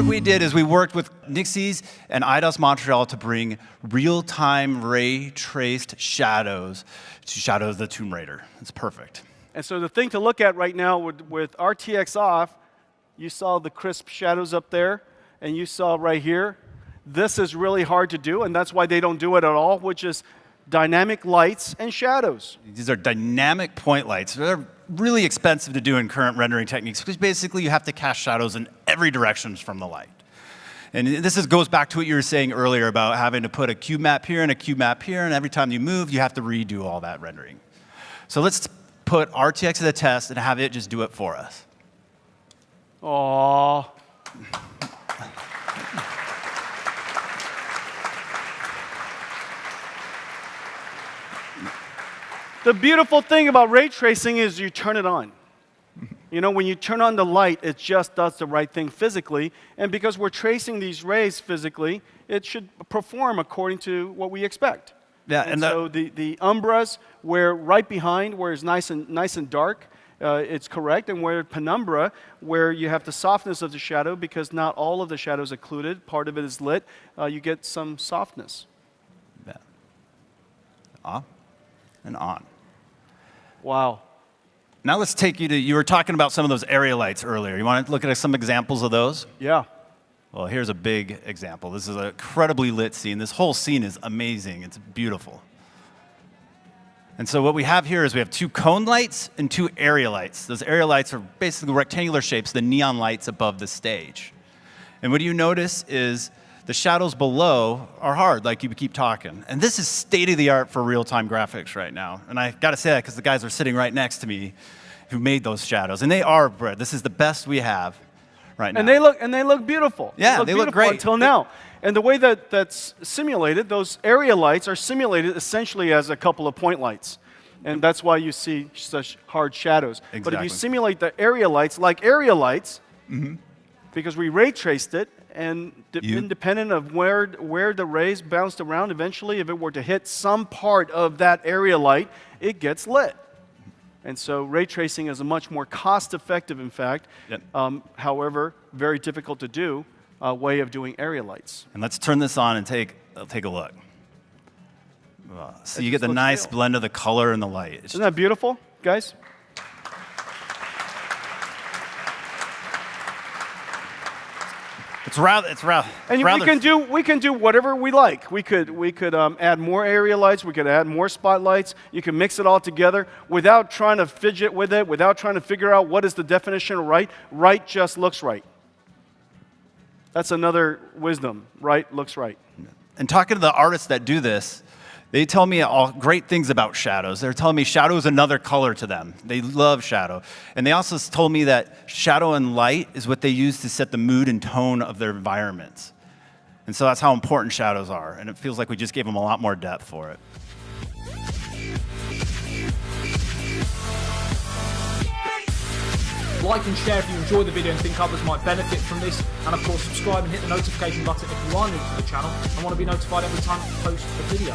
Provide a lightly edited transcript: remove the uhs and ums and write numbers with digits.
what we did is we worked with Nixie's and IDOS Montreal to bring real-time ray-traced shadows to Shadow of the Tomb Raider. It's perfect. And so the thing to look at right now with RTX off, you saw the crisp shadows up there, and you saw right here. This is really hard to do, and that's why they don't do it at all, which is dynamic lights and shadows. These are dynamic point lights. They're really expensive to do in current rendering techniques because basically you have to cast shadows in every direction from the light. And this goes back to what you were saying earlier about having to put a cube map here and a cube map here, and every time you move, you have to redo all that rendering. So let's put RTX to the test and have it just do it for us. Aww. The beautiful thing about ray tracing is you turn it on. You know, when you turn on the light, it just does the right thing physically. And because we're tracing these rays physically, it should perform according to what we expect. Yeah, and so the umbras, where right behind, where it's nice and dark, it's correct. And where penumbra, where you have the softness of the shadow, because not all of the shadow is occluded, part of it is lit, you get some softness. Yeah. Off and on. Wow. Now let's take you to, you were talking about some of those area lights earlier. You want to look at some examples of those? Yeah. Well, here's a big example. This is an incredibly lit scene. This whole scene is amazing. It's beautiful. And so what we have here is we have 2 cone lights and 2 area lights. Those area lights are basically rectangular shapes, the neon lights above the stage. And what you notice is the shadows below are hard, like you keep talking. And this is state-of-the-art for real-time graphics right now. And I got to say that because the guys are sitting right next to me who made those shadows. And they are, Brett, this is the best we have right now. And they look beautiful. Yeah, they look great. Until now. And the way that's simulated, those area lights are simulated essentially as a couple of point lights. And that's why you see such hard shadows. Exactly. But if you simulate the area lights like area lights, because we ray traced it, and independent of where the rays bounced around, eventually, if it were to hit some part of that area light, it gets lit. And so ray tracing is a much more cost-effective, in fact, however, very difficult to do, way of doing area lights. And let's turn this on and take a look. So you get the nice blend of the color and the light. Isn't that beautiful, guys? It's rather. And we can do whatever we like. We could add more area lights. We could add more spotlights. You can mix it all together without trying to fidget with it, without trying to figure out what is the definition of right. Right just looks right. That's another wisdom. Right looks right. And talking to the artists that do this, they tell me all great things about shadows. They're telling me shadow is another color to them. They love shadow. And they also told me that shadow and light is what they use to set the mood and tone of their environments. And so that's how important shadows are. And it feels like we just gave them a lot more depth for it. Like and share if you enjoy the video and think others might benefit from this. And of course, subscribe and hit the notification button if you are new to the channel and want to be notified every time I post a video.